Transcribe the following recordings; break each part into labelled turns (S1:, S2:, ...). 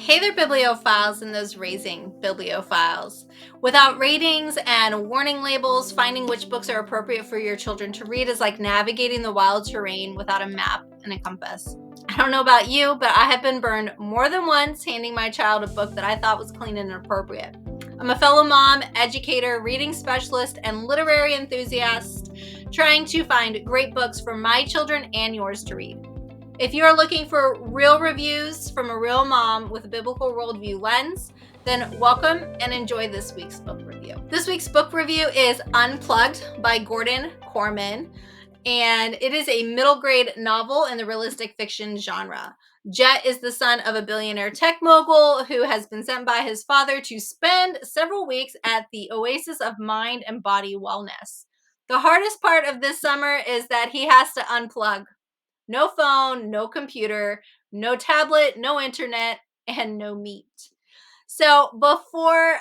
S1: Hey there, bibliophiles and those raising bibliophiles. Without ratings and warning labels, finding which books are appropriate for your children to read is like navigating the wild terrain without a map and a compass. I don't know about you, but I have been burned more than once handing my child a book that I thought was clean and appropriate. I'm a fellow mom, educator, reading specialist, and literary enthusiast trying to find great books for my children and yours to read. If you're looking for real reviews from a real mom with a biblical worldview lens, then welcome and enjoy this week's book review. This week's book review is Unplugged by Gordon Korman, and it is a middle grade novel in the realistic fiction genre. Jet is the son of a billionaire tech mogul who has been sent by his father to spend several weeks at the oasis of mind and body wellness. The hardest part of this summer is that he has to unplug. No phone, no computer, no tablet, no internet, and no meat. So before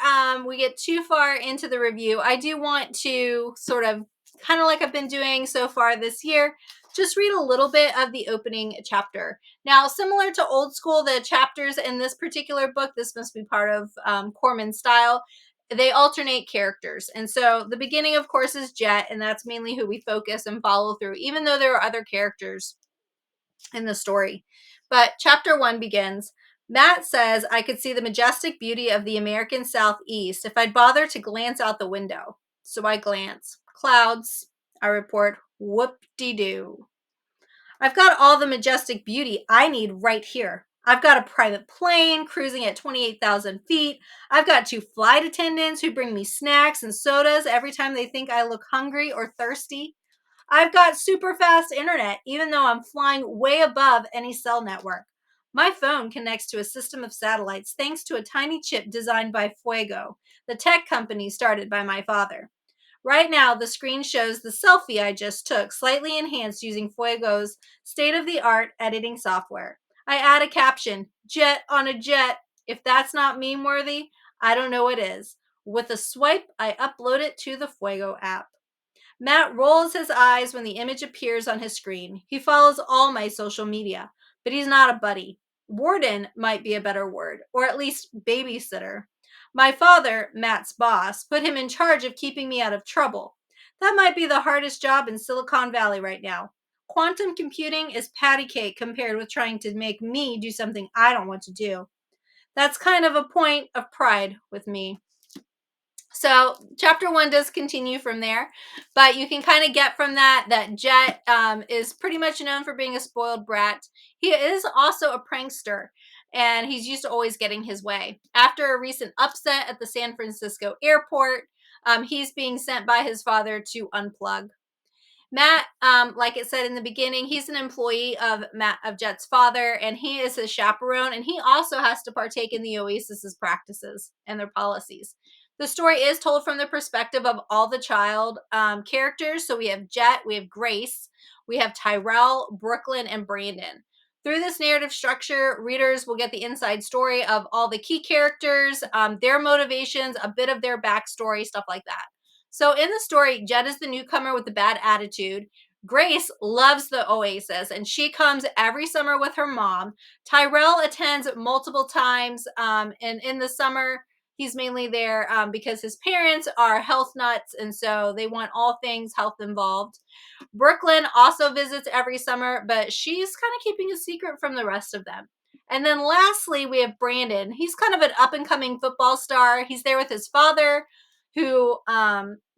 S1: we get too far into the review, I do want to sort of, kind of like I've been doing so far this year, just read a little bit of the opening chapter. Now, similar to old school, the chapters in this particular book, this must be part of Corman's style, they alternate characters. And so the beginning, of course, is Jet, and that's mainly who we focus and follow through, even though there are other characters in the story. But chapter 1 begins. Matt says I could see the majestic beauty of the American Southeast if I'd bother to glance out the window. So I glance. Clouds. I report, whoop-de-doo. I've got all the majestic beauty I need right here. I've got a private plane cruising at 28,000 feet. I've got 2 flight attendants who bring me snacks and sodas every time they think I look hungry or thirsty. I've got super fast internet, even though I'm flying way above any cell network. My phone connects to a system of satellites thanks to a tiny chip designed by Fuego, the tech company started by my father. Right now, the screen shows the selfie I just took, slightly enhanced using Fuego's state-of-the-art editing software. I add a caption, "Jet on a jet." If that's not meme-worthy, I don't know what is. With a swipe, I upload it to the Fuego app. Matt rolls his eyes when the image appears on his screen. He follows all my social media, but he's not a buddy. Warden might be a better word, or at least babysitter. My father, Matt's boss, put him in charge of keeping me out of trouble. That might be the hardest job in Silicon Valley right now. Quantum computing is patty cake compared with trying to make me do something I don't want to do. That's kind of a point of pride with me. So chapter 1 does continue from there, but you can kind of get from that Jet is pretty much known for being a spoiled brat. He is also a prankster, and he's used to always getting his way. After a recent upset at the San Francisco airport, he's being sent by his father to unplug. Matt, like it said in the beginning, he's an employee of Jet's father, and he is his chaperone, and he also has to partake in the Oasis's practices and their policies. The story is told from the perspective of all the child characters. So we have Jet, we have Grace, we have Tyrell, Brooklyn, and Brandon. Through this narrative structure, readers will get the inside story of all the key characters, their motivations, a bit of their backstory, stuff like that. So in the story, Jet is the newcomer with the bad attitude. Grace loves the Oasis, and she comes every summer with her mom. Tyrell attends multiple times, and in the summer, he's mainly there because his parents are health nuts, and so they want all things health involved. Brooklyn also visits every summer, but she's kind of keeping a secret from the rest of them. And then lastly, we have Brandon. He's kind of an up-and-coming football star. He's there with his father, who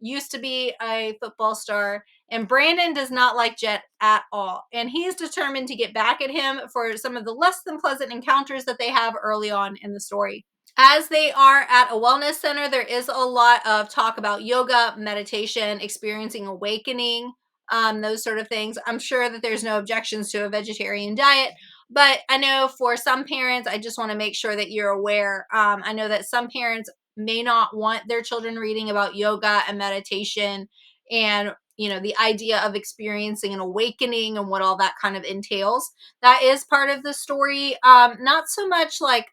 S1: used to be a football star, and Brandon does not like Jet at all, and he's determined to get back at him for some of the less than pleasant encounters that they have early on in the story. As they are at a wellness center, there is a lot of talk about yoga, meditation, experiencing awakening, those sort of things. I'm sure that there's no objections to a vegetarian diet, but I know for some parents, I just want to make sure that you're aware. I know that some parents may not want their children reading about yoga and meditation and the idea of experiencing an awakening and what all that kind of entails. That is part of the story. Not so much like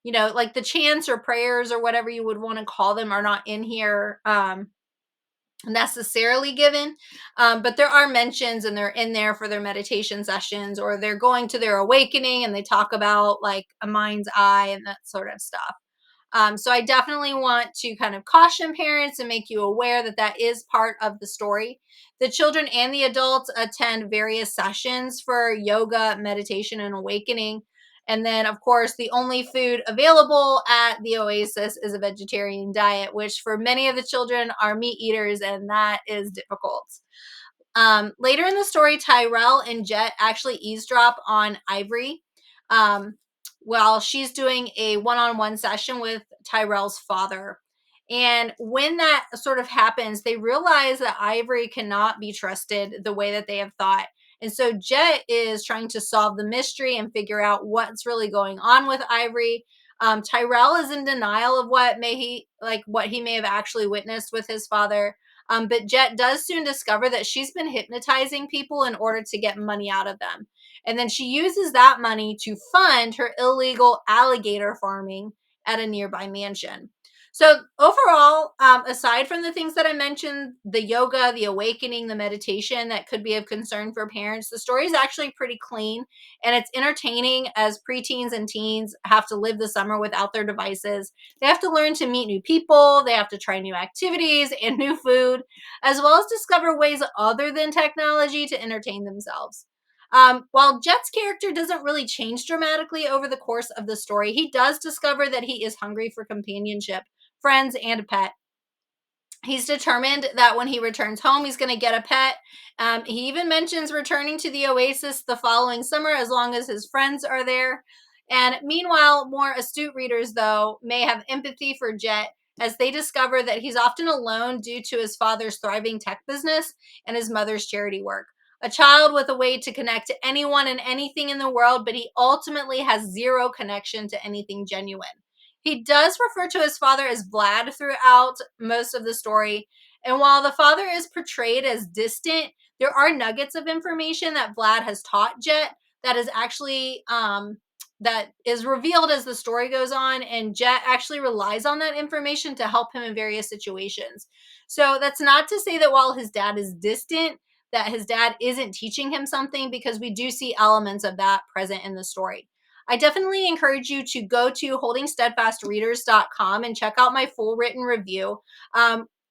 S1: like the chants or prayers or whatever you would want to call them are not in here. necessarily given, but there are mentions and they're in there for their meditation sessions, or they're going to their awakening and they talk about like a mind's eye and that sort of stuff. So I definitely want to kind of caution parents and make you aware that that is part of the story. The children and the adults attend various sessions for yoga, meditation, and awakening. And then, of course, the only food available at the Oasis is a vegetarian diet, which for many of the children are meat eaters, and that is difficult. Later in the story, Tyrell and Jet actually eavesdrop on Ivory um, while she's doing a one on one session with Tyrell's father. And when that sort of happens, they realize that Ivory cannot be trusted the way that they have thought. And so Jet is trying to solve the mystery and figure out what's really going on with Ivory. Tyrell is in denial of what he may have actually witnessed with his father. But Jet does soon discover that she's been hypnotizing people in order to get money out of them. And then she uses that money to fund her illegal alligator farming at a nearby mansion. So, overall, aside from the things that I mentioned, the yoga, the awakening, the meditation that could be of concern for parents, the story is actually pretty clean and it's entertaining as preteens and teens have to live the summer without their devices. They have to learn to meet new people, they have to try new activities and new food, as well as discover ways other than technology to entertain themselves. While Jet's character doesn't really change dramatically over the course of the story, he does discover that he is hungry for companionship, friends, and a pet. He's determined that when he returns home, he's going to get a pet. He even mentions returning to the Oasis the following summer as long as his friends are there. And meanwhile, more astute readers, though, may have empathy for Jet as they discover that he's often alone due to his father's thriving tech business and his mother's charity work. A child with a way to connect to anyone and anything in the world, but he ultimately has zero connection to anything genuine. He does refer to his father as Vlad throughout most of the story. And while the father is portrayed as distant, there are nuggets of information that Vlad has taught Jet that is actually that is revealed as the story goes on, and Jet actually relies on that information to help him in various situations. So that's not to say that while his dad is distant, that his dad isn't teaching him something, because we do see elements of that present in the story. I definitely encourage you to go to holdingsteadfastreaders.com and check out my full written review.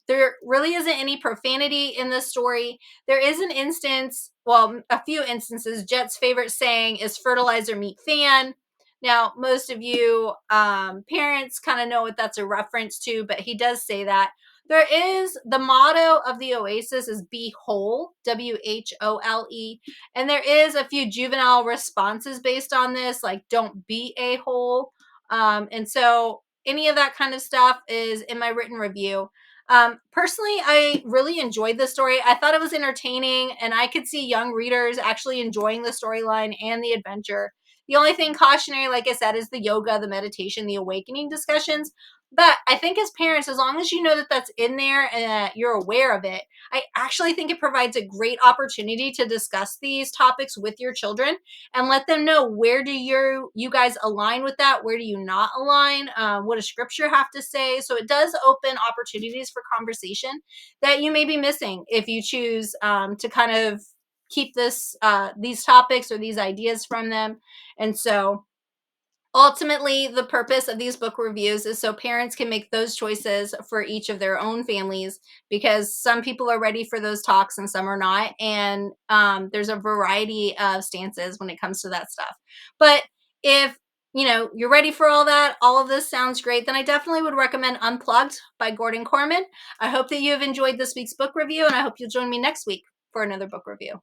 S1: There really isn't any profanity in this story. There is an instance, well, a few instances. Jet's favorite saying is fertilizer meet fan. Now, most of you parents kind of know what that's a reference to, but he does say that. There is the motto of the Oasis is be whole, WHOLE. And there is a few juvenile responses based on this, like don't be a hole. And so any of that kind of stuff is in my written review. Personally, I really enjoyed the story. I thought it was entertaining, and I could see young readers actually enjoying the storyline and the adventure. The only thing cautionary, like I said, is the yoga, the meditation, the awakening discussions. But I think as parents, as long as you know that that's in there and that you're aware of it, I actually think it provides a great opportunity to discuss these topics with your children and let them know where do you guys align with that, where do you not align, what does scripture have to say. So it does open opportunities for conversation that you may be missing if you choose to kind of keep these topics or these ideas from them. And so ultimately, the purpose of these book reviews is so parents can make those choices for each of their own families, because some people are ready for those talks and some are not. And there's a variety of stances when it comes to that stuff. But if you're ready for all that, all of this sounds great, then I definitely would recommend Unplugged by Gordon Korman. I hope that you have enjoyed this week's book review, and I hope you'll join me next week for another book review.